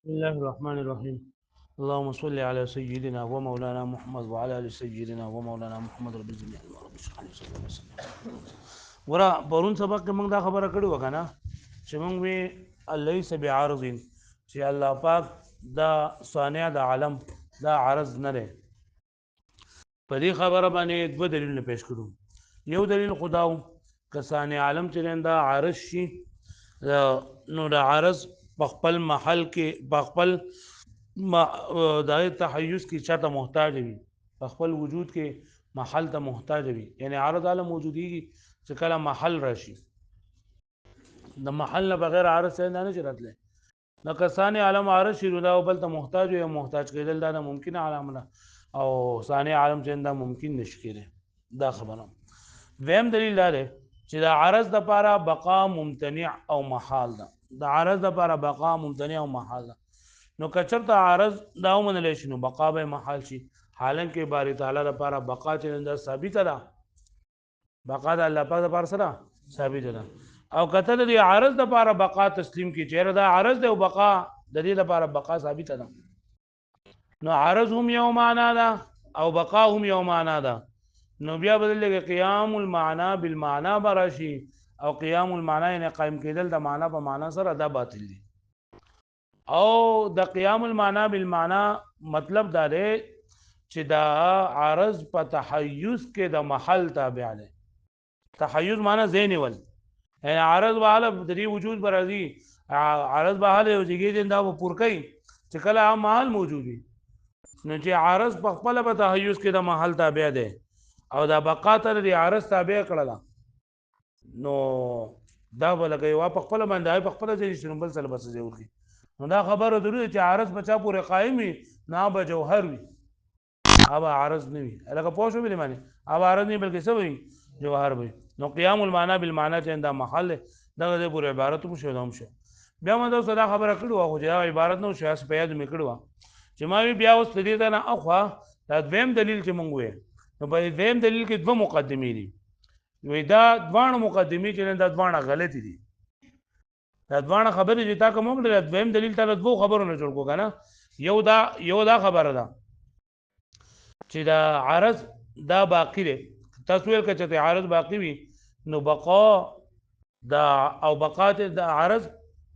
بسم الله الرحمن الرحيم. اللهم صل على سيدنا ومولانا محمد وعلى ال سيدنا ومولانا محمد رب الجميع رب اشرح لي صدري ويسر لي امري. ورا پرون سبق کې موږ دا خبره کړې وکنه چې موږ وی ليس بعارض چې الله پاک دا صانع د عالم دا عرض نه لري. په دې خبره باندې دوه دلیلونه پیش کړو. یو دلیل خداو که صانع عالم چې دا عارض شي نو د عارض په خپل محل کې په خپل د تحیز کې چاته محتاج وي، په خپل وجود کې محل ته محتاج وي، یعنی عارض عالم موجودي چې کله محل راشي د محل نه بغیر عارض څنګه نه چرتله نو کسانې عالم عارض شي نو دا بل ته محتاج وي، محتاج کېدل دا ممکنه علامه او ثاني عالم چې دا ممکن نشي کېده. دا خبره ویم دلیل لاره چې دا عارض د لپاره بقا ممتنع او محال ده. د عارض د لپاره بقا ممتنع او محال ده. نو کچرته عارض دا ومنل شي نو بقا به محال شي، حالانکه باری تعالی لپاره بقا چې دا ثابت ده، بقا د الله پاک لپاره سره ثابت ده. او کته د عارض د لپاره بقا تسلیم کی چیرې دا عارض ده او بقا د دې لپاره بقا ثابت ده. نو عارض هم یو معنا ده او بقا هم یو معنا ده. نو بیا بدلږي قیام المعنى بالمعنى براشي او قیام المعنى یعنی قائم کېدل د معنا په معنا سره دا باطل دي. او د قیام المعنى بالمعنى مطلب دا دی چې دا عارض په تحیز کې د محل تابع دی. تحیز معنی ذهن ول یعنی عارض بحاله د دې وجود برازي، عارض بحاله یو ځای دا پور کوي چې کله عام محل موجود وي نو چې عارض په خپل په تحیز کې د محل تابع دی او دا بقا ته د عارض تابع کړل نو دا ولګي وا په خپل باندې په خپل ځای شنو بل څه بس ضرور دي. نو دا خبره ضروري چې عارض بچا پورې قائمي نه به جوهر وي، ابا عارض نه وي لکه پوه شو به معنی ابا عارض نه بلکې څه وي جوهر وي. نو قیام المعنى بالمعنى چې دا محل دغه د پورې عبارت مو شو دوم شو. بیا موږ صدا خبره کړو خو دا عبارت نو شاس په یاد مې کړو چې ما بیا اوس دې ته نه اخوا دا دویم دلیل چې مونږ وې نو په دویم دلیل کې دوه مقدمې دي. وې دا دوه مقدمې چې دا دوه غلطي دي. دا دوه خبرې چې تا کوم د دویم دلیل ته دوه خبرونه جوړ کو کنه. یو دا خبره ده چې دا عارض دا باقی دی. تاسو ویل کچته عارض باقی وي نو بقا دا او بقا ته د عارض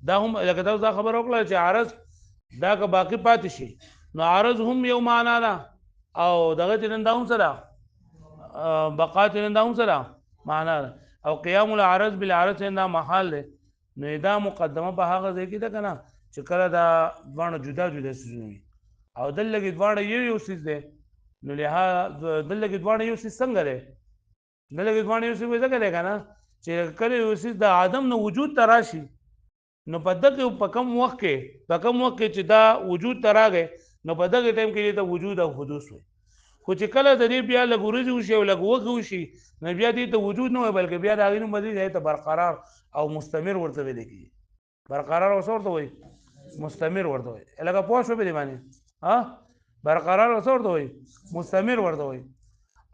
دا هم لکه دا خبر وکړه چې عارض دا که باقی پاتې شي نو عارض هم یو معنا ده او دغه تنن دا هم سره بقا تنن دا هم سره معنا ده. او قیام العارض بالعارض دا محل ده نو دا مقدمه په هغه ځای کې ده کنه چې کله دا دوه جدا جدا سيزونه او دلته دوه یو سيز ده نو له دلته دوه یو سيز څنګه ده دلته دوه یو سيز څنګه ده کنه چې کله یو سيز د آدم نو وجود تراشي نو په دغه په کم وخت کې چې دا وجود تراغه نو په دغه ټیم کې ته وجود او حدوث وي. خو چې کله د دې بیا لګورځ وشي او لګوګ وشي نو بیا دې ته وجود نه وي بلکې بیا دا غینو مزید ته برقرار او مستمر ورته ویل کی. برقرار اوس ورته وي مستمر ورته وي لکه پوه شو به معنی ها برقرار اوس ورته وي مستمر ورته وي.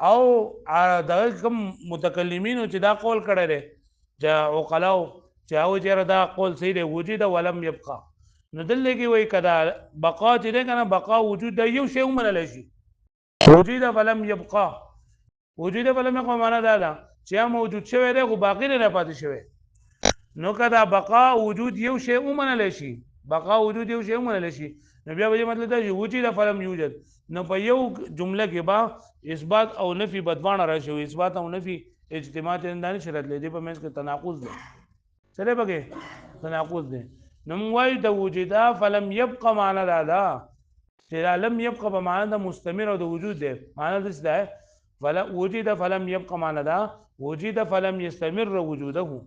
او دا کوم متکلمین چې دا قول کړی دی چې عقلاو چې او چیرې دا قول صحیح دی وجود ولم يبقى نو دلته کې وایي کدا بقا چې ده کنه بقا وجود د یو شی ومنل شي وجود فلم يبقى وجود فلم يبقى معنا دا ده چې موجود شوی دی خو باقی نه پاتې شوی نو کدا بقا وجود یو شی ومنل شي بقا وجود یو شی ومنل شي نو بیا به مطلب دا چې وجود فلم یوجد نو په یو جمله کې با اثبات او نفي بدوانه راشي اثبات او نفي اجتماع ته نه شرط لري په منځ کې تناقض ده سره بګه تناقض ده. نو موای د وجودا فلم يبقى معنا دا چې لم يبقى په معنا د مستمر او د وجود ده معنا د څه ده فلا وجود فلم يبقى معنا دا وجود فلم يستمر وجوده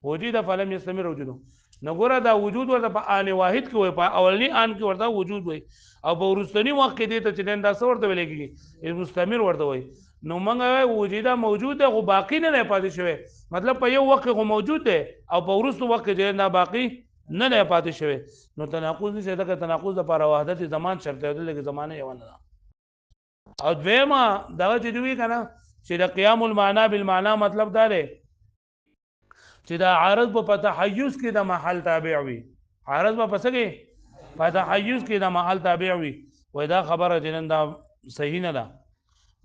وجود فلم يستمر وجوده. نو ګوره دا وجود ورته په ان واحد کې وي په اولنی ان کې ورته وجود وي او په ورستنی وخت کې دې ته چې دا څه ورته ویل کېږي مستمر ورته وي. نو موږ وجودا موجود ده خو باقی نه پاتې شوی مطلب په یو وخت خو موجود ده او په ورستو وخت کې نه باقی نه پاتې شوی نو تناقض نشي دا تناقض لپاره وحدت زمان شرط دی لکه زمانه یو نه. او دویمه دا چې دوی کنه چې د قیام المعنى بالمعنى مطلب دا دی چې دا عارض په تحیز کې د محل تابع وي عارض په پسګي فتحیز کې د محل تابع وي وای دا خبره جنن دا صحیح نه ده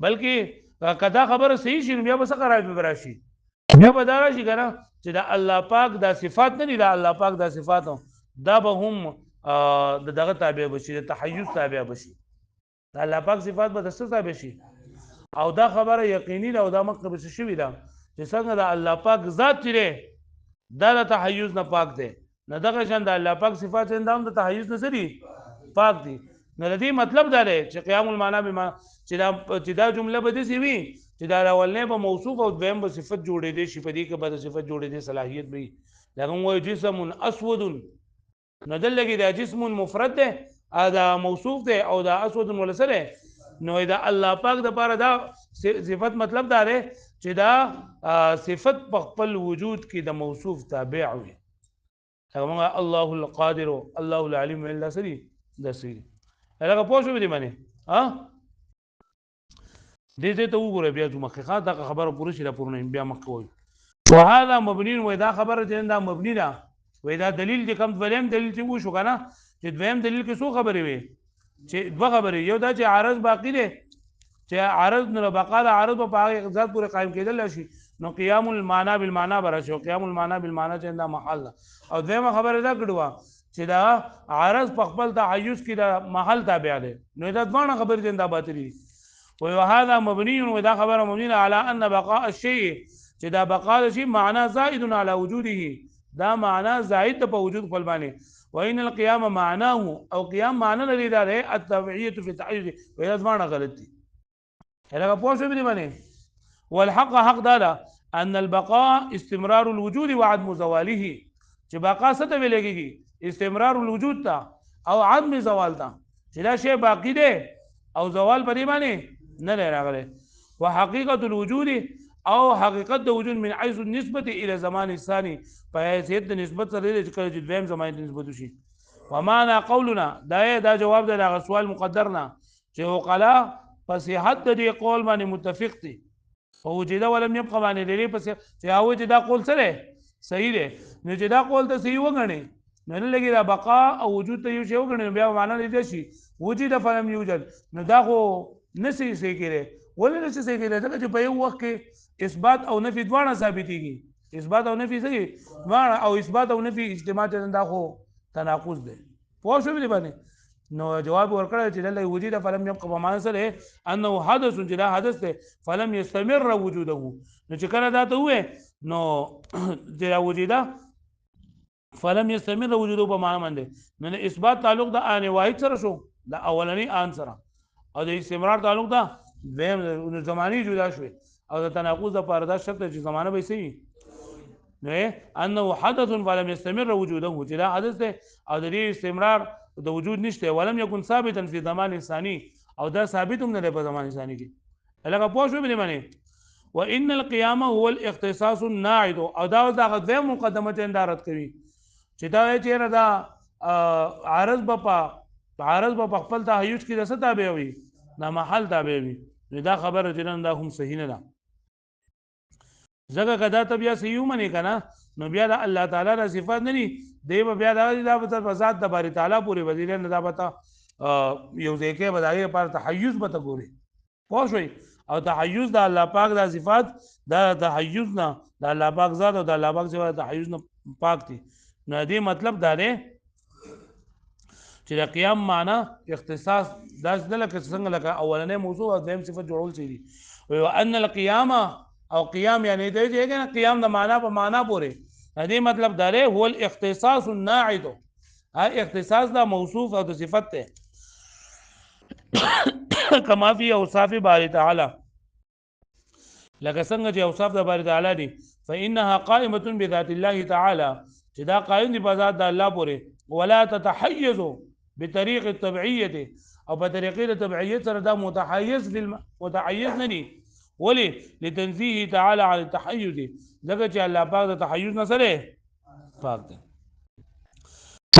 بلکې کدا خبره صحیح شي بیا به څه قرار به راشي بیا به دا راشي کنه چې دا الله پاک دا صفات نه دي دا الله پاک دا صفات دا به هم دغه تابع بشي د تحیز تابع بشي دا الله پاک صفات به د څه تابع شي او دا خبره یقیني ده او دا مخکې به شوي ده چې څنګه د الله پاک ذات چې دا د تحیز نه پاک دی نه دغه شان د الله پاک صفات هم د تحیز نه سری پاک دي نو د دې مطلب دا دی چې قیام المعنی بما چې دا جمله به دې وي چې دا اولنې به موصوف او دویم به صفت جوړې دي شي په دې کې به صفت جوړې دي صلاحیت به لکه وایي جسم اسود نو دلته دا جسم مفرد ده دا موصوف ده او دا اسود ولسره نو دا الله پاک د پاره دا صفت مطلب دا دی چې دا صفت په خپل وجود کې د موصوف تابع وي هغه الله القادر الله العليم الا سری د سری هغه پوه شو دې باندې ها دې ته وګوره بیا چې مخکې دا خبره پوره شي را پوره بیا مخکې وي وهذا مبني ودا خبره چې دا مبني ده ودا دلیل چې کوم دویم دلیل چې وشو کنه چې دویم دلیل کې څو خبرې وي چې دوه خبرې یو دا چې عارض باقی دی چې عارض نو بقا د عارض په هغه ذات پورې قائم کېدل شي نو قیام المعنى بالمعنى برشو قیام المعنى بالمعنى چې دا محل او دویمه خبره دا کړو چې دا عارض په خپل تحیز کې د محل تابع دی نو دا ځوانه خبره چې دا باطلی وهذا مبني ودا خبره مبني على ان بقاء الشيء چې دا بقا د شي معنا زائد على وجوده دا معنا زائد په وجود خپل باندې وان القيام معناه او قيام معنى لري دا ده التبعيه في التحيز وهي ځوانه غلط دي هغه پوه شو دې باندې والحق حق دا ان البقاء استمرار الوجود وعدم زواله چې بقا څه ته ویل کېږي استمرار الوجود تا او عدم زوال تا چې دا شی باقی دی او زوال پرې باندې نه راغلی وحقيقه الوجود او حقیقت د وجود من حيث النسبه الى زمان الثاني په حیثیت د نسبت سره د کله چې دویم زمان ته نسبت شي ومعنى قولنا دا جواب دی دا سوال مقدرنا چې وقلا فصيحت د قول باندې متفق دي او وجد ولم يبقى باندې لري پس چې هغه چې دا قول سره صحیح دی نو چې دا قول ته صحیح وګڼي نه لګي دا بقا او وجود ته یو شی وګڼي بیا معنی لري شي وجود فلم یوجد نو دا خو نسی صحیح کړي ولې نسی صحیح کړي ځکه چې په یو وخت کې اثبات او نفي دواړه ثابتېږي اثبات او نفي صحیح دواړه او اثبات او نفي اجتماع ته دا خو تناقض دی پوه شو دې باندې نو جواب ورکړی چې دلته وجود فلم يبقى په معنی سره انه حدث چې دا حدث دی فلم يستمر وجوده نو چې کله دا ته وې نو چې وجوده فلم يستمر وجوده په معنی باندې نو اثبات تعلق د ان واحد سره شو د اولنی ان سره او د استمرار تعلق دا دویم زمانی جدا شوی او د تناقض د پاره دا شرط چې زمانه به سي نو انه حدث فلم يستمر وجوده چې دا حدث دی او د دې استمرار د وجود نشته ولم يكن ثابتا في زمان ثاني او دا ثابت هم نه په زمان ثاني کې لکه پوه شو به معنی وان القيام هو الاختصاص الناعد او دا غوې مقدمه ته اندارت کوي چې دا چې دا عارض په خپل تحیز کې د څه تابع وي دا محل تابع وي دا خبره چې دا هم صحیح نه ده ځکه کدا ته بیا صحیح ومنې کنه نو بیا د الله تعالی د صفات نه دي دی بیا دا په ذات د باری تعالی پورې وزیر نه دا پتا یو ځکه بدایي پر تحیز به ته ګوري پوه شئ او تحیز د الله پاک د صفات د تحیز نه د الله پاک ذات او د الله پاک صفات تحیز نه پاک دي نو دې مطلب دا دی چې د قیام معنی اختصاص داس دلته څنګه لکه اولنې موضوع او دویم صفت جوړول شي دي او ان القيام او قیام یعنی دی چې قیام د معنی په معنی پورې دې مطلب دا دی هو الاختصاص الناعد هاي اختصاص دا موصوف او صفت ته کما فی اوصاف باری تعالی لکه څنګه چې اوصاف د باری تعالی دي فانها قائمه بذات الله تعالی چې دا قائم دي په ذات د الله پورې ولا تتحيز بطريق التبعيه او په طریقې د تبعیت سره دا متحیز نه دي ولي لتنزيه تعالى عن التحيز دغه چې الله پاک د تحیز نه سره پاک دی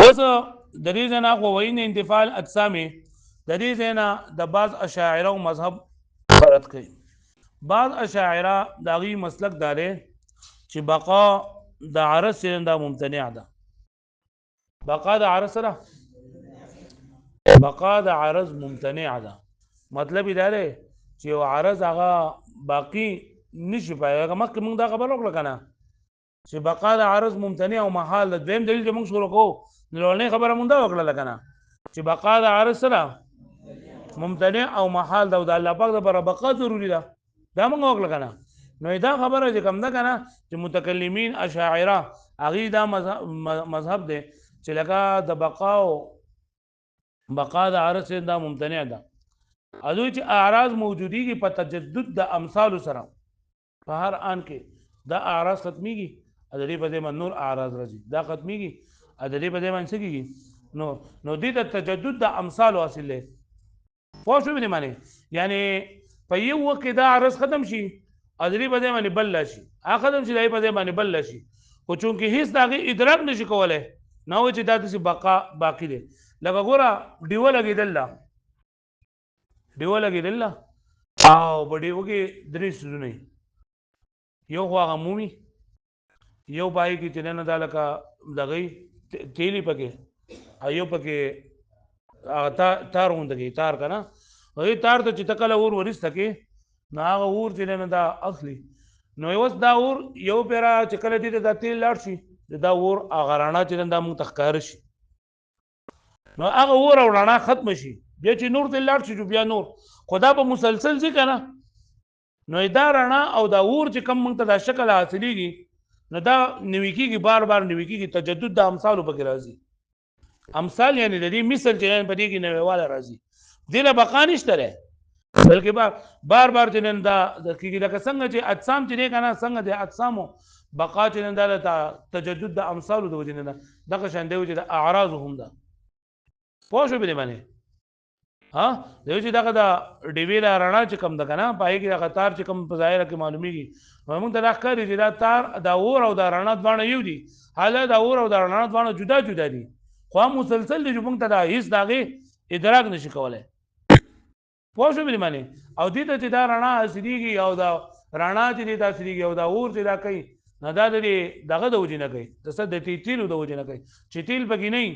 اوس د دې نه خو وین انتفاع الاجسام د دې نه د بعض اشاعره او مذهب فرض کوي بعض اشاعره داغي مسلک داره چې بقا د عرض سره دا ممتنع ده بقا د عرض سره بقا د عرض ممتنع ده، مطلب دا دی چې یو عرض هغه باقی نشي پایږي. مخکې موږ دا خبره وکړه کنه چې بقا د عرض ممتنع او محال ده. دویم دلیل چې موږ شروع کوو لومړنۍ خبره موږ دا وکړله کنه چې بقا د عرض سره ممتنع او محال ده او د الله پاک لپاره بقا ضروري ده. دا موږ وکړه کنه. نو دا خبره چې کوم ده کنه چې متکلمین اشاعره هغې دا مذهب دی چې لکه د بقا د عرض دا ممتنع ده. دوی چې اعراض موجودیږي په تجدد د امثالو سره په هر آن کې دا اعراض ختمیږي، د دې په ځای باندې نور اعراض راځي، دا ختمیږي د دې په ځای باندې څه کېږي نو دې ته تجدد د امثالو حاصل دی. پوه شو دې معنی؟ یعنی په یو وخت کې دا عرض ختم شي د دې په ځای باندې بل راشي، هغه ختم شي د دې په ځای باندې بل راشي، خو چونکې هېڅ د هغې ادراک نشي کولی نو چې دا داسې بقا باقي دی. لکه ګوره ډیوه لګېدل ده، ډیوه لګېدل ده او په ډیوه کې درې څیزونه یو خو هغه مومي، یو پای کې چې نه دا لکه دغې تیلي پکې او یو پکې هغه تار غونډه کې تار که نه هغې تار ته چې ته کله اور ورسته کې نو هغه اور چې نه دا اخلي نو اوس دا اور یو پیره چې کله دې ته دا تیل لاړ شي دا اور هغه رڼا چې دا موږ ته ښکاره شي نو هغه اور او رڼا ختمه شي بیا چې نور تیل لاړ شي بیا نور خو دا به مسلسل ځي که نه نو دا رڼا او دا اور چې کوم موږ ته دا شکل حاصلېږي نو دا نوي کېږي بار بار نوي کېږي. تجدد د امثالو پکې راځي. امثال یعنی د دې مثل چې په دې کې نویواله راځي دې له بقا نشته دی بلکې بار بار چې نن دا کېږي لکه څنګه چې اجسام چې دی که نه څنګه د اجسامو بقا چې نن دا تجدد د امثالو د وجې نه ده دغه شان دی چې د اعراضو هم ده. پوه شو په دې باندې؟ دی چې دغه د ډیوې له رڼا چې کوم ده که نه په هغې کې دغه تار چې کوم په ظاهره کې معلومیږي نو موږ ته دا ښکاري چې دا تار دا اور او دا رڼا دواړه یو دي، حالا دا اور او دا رڼا دواړه جدا جدا دي خو هم مسلسل دي چې موږ ته دا هېڅ د هغې ادراک نشي کولی. پوه شو په دې باندې؟ او دې ته چې دا رڼا حاصلېږي او دا رڼا چې دې ته حاصلېږي او دا اور چې دا کوي نو دا د دې دغه د وجې نه کوي د څه د تیلو د وجې نه کوي چې تیل پکې نه وي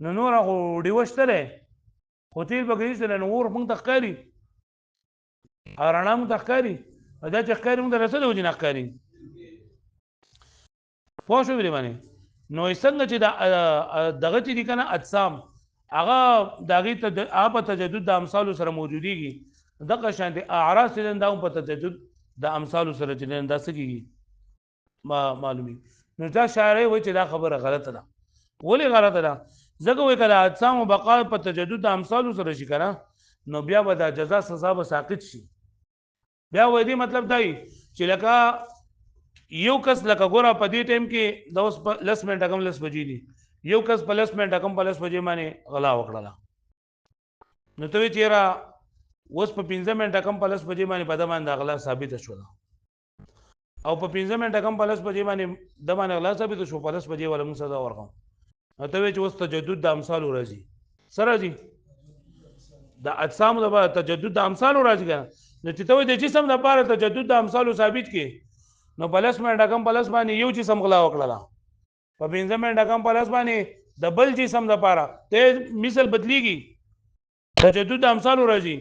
نو نوره خو ډیوه شته دی خو تیل پکې نشته دی نو اور موږ ته ښکاري او رڼا موږ ته ښکاري دا چې ښکاري موږ ته د څه د وجې نه ښکاري. پوه شو په دې باندې؟ نو څنګه چې دغه چې دي که نه اجسام هغه د هغې هغه په تجدد د امثالو سره موجودېږي دغه شانتې اعراض چې دا هم په تجدد د امثالو سره چې دا څه کېږي معلومېږي. نو دا شاعرۍ وایي چې دا خبره غلطه ده. ولې غلطه ده؟ ځکه وایي که د اجسامو بقا په تجدد د امثالو سره شي که نه نو بیا به دا جزا سزا به ساقط شي. بیا وایي دې مطلب دا وي چې لکه یو کس لکه ګوره په دې ټایم کې د اوس 10 منټه کم 10 بجې دي یو کس په 10 منټه کم په 10 بجې باندې غلا وکړله نو ته وایې چې یاره اوس په 15 منټه کم په 10 بجې باندې په ده باندې غلا ثابته شوله او په 15 منټه کم په 10 بجې باندې د باندې غلا ثابته شو په 10 بجې ولا موږ سزا ورکوم نو ته وایې چې اوس تجدد د امثالو راځي. څه راځي؟ د اجسامو لپاره تجدد د امثالو راځي که نه نو چې ته وایې د جسم لپاره تجدد د امثالو ثابت کړي نو په 10 منټه کم په 10 باندې یو جسم غلا وکړله په 15 منټه کم په 10 باندې د بل جسم لپاره ته مثل بدلیږي تجدد د امثالو راځي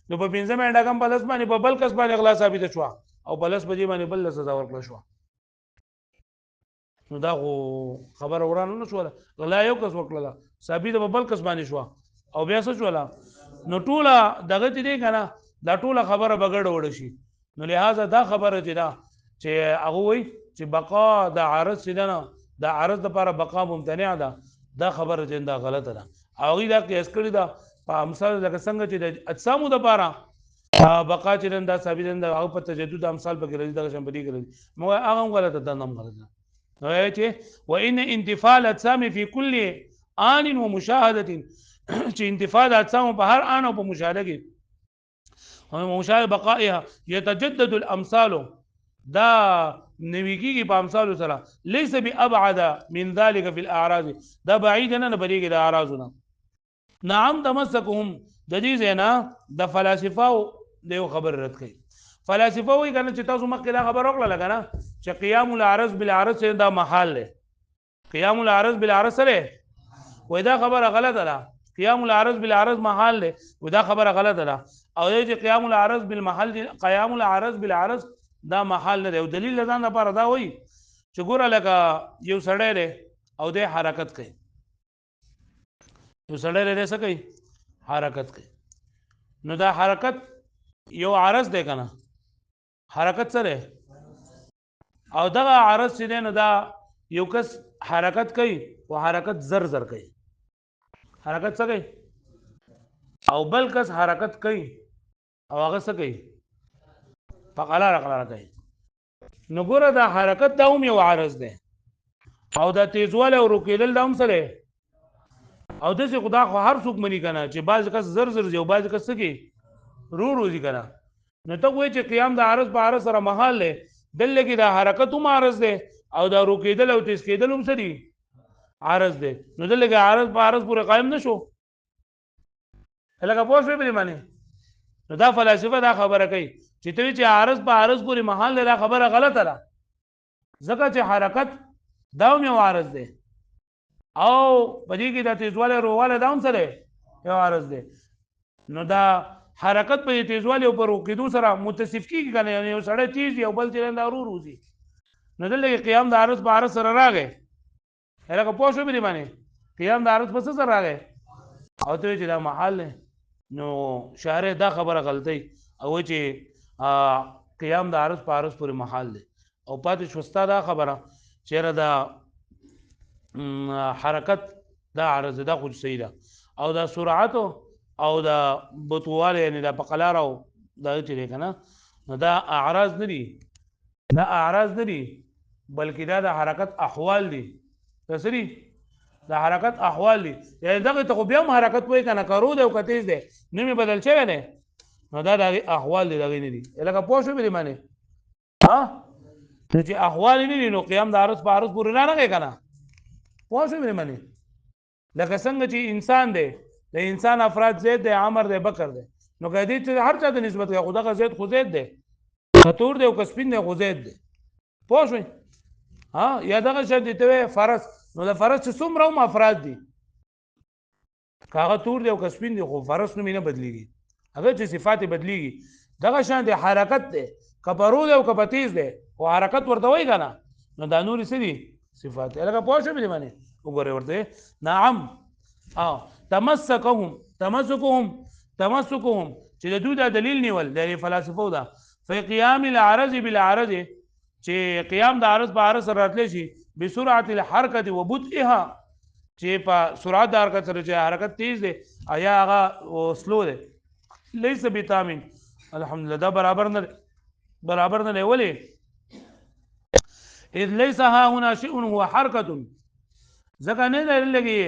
نو په 15 منټه کم په 10 باندې په بل کس باندې غلا ثابته شوه او په 10 بجې باندې بل سزا ورکړه شوه نو دا خو خبره ورانه نه شوله غلا یو کس وکړله ثابته په بل کس باندې شوه او بیا څه شوله نو ټوله دغه چې دی که نه دا ټوله خبره به ګډه وډه شي. نو لهذا دا خبره چې ده چې هغه وایي چې بقا د عرض چې ده نه د عرض لپاره بقا ممتنع ده دا خبره چې دا غلطه ده او هغوی دا قیاس کړې ده په امثال لکه څنګه چې د اجسامو دپاره بقا چې دا ثابت ده هغه په تجدد امثال پکې راځي دغه شان په دې کې راځي مګر هغه هم غلطه ده هم غلطه ده. نو وایي چې وان انتفاع الاجسام فی کل آن ومشاهده چې انتفاع د اجسامو په هر آن او په مشاهده کې ومشاهده بقائها يتجدد الامثال دا نوي کېږي په امثالو سره ليس بابعد من ذلك في الاعراض دا بعید نه بریږي د اعراضونه. نعم تمسكهم د دې ځای نه د فلاسفهو د یو خبر رد کوي. فلاسفه وایي که نه چې تاسو مخکې دا خبره وکړله که نه چې قیام العرض بالعرض دا محال دی قیام العرض بالعرض سره وایي دا خبره غلطه ده قیام العرض بالعرض محال دی دا خبره غلطه ده او چې قیام العرض بالمحل دی قیام العرض بالعرض دا محال نه دی او دلیل ځان لپاره دا وایي چې ګوره لکه یو سړی دی او د حرکت کوي یو سړی دی څه کوي حرکت کوي نو دا حرکت یو عرض دی که نه حرکت څه دی او دغه عرض چې دی نو دا یو کس حرکت کوي او حرکت زر زر کوي حرکت څه کوي او بل کس حرکت کوي او هغه څه کوي په قلاره قلاره کوي نو ګوره دا حرکت دا هم یو عرض دی او دا تیزوالی او روکېدل دا هم څه دی او داسې خو دا خو هر څوک مني که نه چې بعض کس زر زر ځي او بعض کس څه کوي رو ځي که نه نو ته وایې چې قیام د عرض په عرض سره محال دی دلته کې دا حرکت هم عرض دی او دا روکېدل او تیز کېدل هم څه دي عرض دی نو دلته کې عرض په عرض پورې قایم نه شو لکه پوه شوې په دې باندې نو دا فلاسفه دا خبره کوي چې ته وایې چې عرض په عرض پورې محال دی دا خبره غلطه ده ځکه چې حرکت دا هم یو عرض دی او په دې کې دا تیزوالی رووالی دا هم څه دی یو عرض دی نو دا حرکت په تیزوالی او په روکېدو سره متصف کېږي که نه یو سړی تیز وي او بل چې دا ورو وځي نو دلته کې قیام د عرض په عرض سره راغی لکه پوه شوې په دې باندې قیام د عرض په څه سره راغی او ته وایې چې دا محال دی نو شارح دا خبره غلطی او وایي چې قیام د عرض په عرض پورې محال دی او پاتې شوه ستا دا خبره چېرې دا حرکت دا عرض دا خو صحیح ده او دا سرعت او دا بطوالی یعنی دا په قلاره او دا چې دی که نه نو دا اعراض نه دي دا اعراض نه دي بلکې دا د حرکت احوال دي دا څه دي د حرکت احوال دي یعنې دغې ته خو بیا هم حرکت وایي که نه که رو دی او که تیز دی نوم یې بدل شوی دی نو دا د هغې احوال دي د هغې نه دي لکه پوه شوې په دې باندې نو چې احوال یې نه دي نو قیام د عرض په عرض پورې رانغی که نه پوه شوې په دې باندې لکه څنګه چې انسان دی د انسان افراد زید دی عمر دی بکر دی نو که دې ته هر چا ته نسبت کوي خو دغه زید خو زید دی که تور دی او که سپین دی خو زید دی پوه شوئ یا دغه شان دي ته وایې فرض نو د فرض چې څومره هم افراد دي که هغه تور دی او که سپین دی خو فرض نوم یې نه بدلېږي هغه چې صفات یې بدلېږي دغه شان دی حرکت دی که په رو دی او که په تیز دی خو حرکت ورته وایي که نه نو دا نورې څه دي صفات لکه پوه شوې په دې باندې وګورئ ورته نعم تمسکهم چې د دوی دا دلیل نیول د فلاسفو ده فی قیام العرض بالعرض چې قیام د عرض په عرض سره راتلی شي بسرعت الحرکت و بطئها چې په سرعت د حرکت سره چې حرکت تیز دی یا هغه سلو دی لیس بتامن الحمدلله دا برابر نه دی ولې اذ لیس ها هنا شیء هو حرکت ځکه نه دی لګي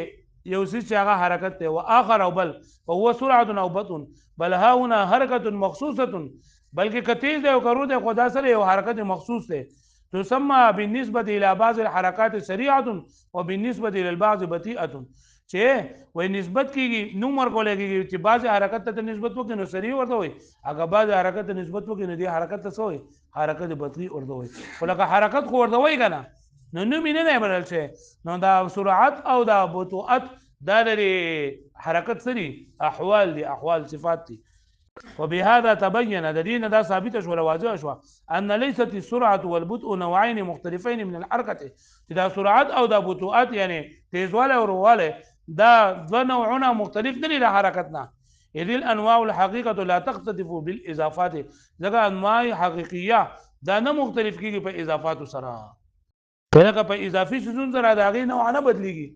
یو څه چې هغه حرکت دی و آخر او بل فهو سرعت او بطن بل ها هنا حرکت مخصوصه بلکې که تیز دی او که رو دی خو دا سره یو حرکت مخصوص دی تسمى بالنسبة إلى بعض الحركات سريعة وبالنسبة إلى البعض بطيئة چې وای نسبت کیږي نو ورکول کیږي چې بعض حرکت ته نسبت وکړي نو سریع ورته وي هغه بعض حرکت ته نسبت وکړي نو دې حرکت ته څه وي حرکت بطيء ورته وي خو لکه حرکت خو ورته وي کنه نو نوم یې نه بدل شي نو دا سرعت او دا بطوءت دا لري حرکت سری احوال دي احوال صفات دي وبهذا تبين دليل دا ثابت شو واضح شو ان ليست السرعه والبطء نوعين مختلفين من الحركه دا سرعت او دا بطوءات يعني تیزواله او رواله دا دو نوعونه مختلف نه دي حرکتنا اذ الانواع الحقيقه لا تختلف بالاضافات ځکه انواع حقيقيه دا نه مختلف کیږي په اضافات سره لکه په اضافي شذون سره دا غي نوع نه بدليږي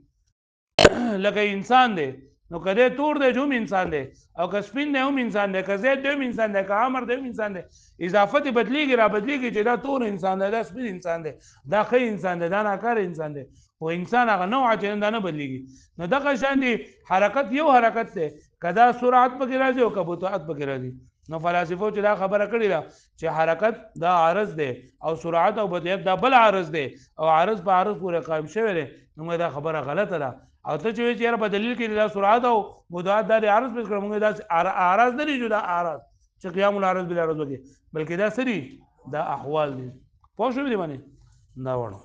لکه انسان دی نو کده تور دی جو انسان دی او که سپین دی هم انسان دی که زید دی هم انسان دی که عمر دی هم انسان دی اضافت بدلیږي را بدلیږي چې دا تور انسان دی دا سپین انسان دی دا ښه انسان دی دا ناکار انسان دی خو انسان هغه نوع چې دا نه بدلیږي نو دغه شان دی حرکت یو حرکت دی که دا سرعت پکې راځي او که بطوعت پکې راځي نو فلاسفو چې دا خبره کړې ده چې حرکت دا عرض دی او سرعت او بطوعت دا بل عرض دی او عرض په عرض پورې قائم شوی دی نو دا خبره غلطه ده او ته چې وایې چې یاره په دلیل کې دا سرعت او بطوعت دا د عرض پېښ کړه موږ دا اعراض نه دي جدا اعراض چې قیام العرض بالعرض وکړي بلکې دا څه دي دا احوال دي پوه شوې دې باندې دا وړو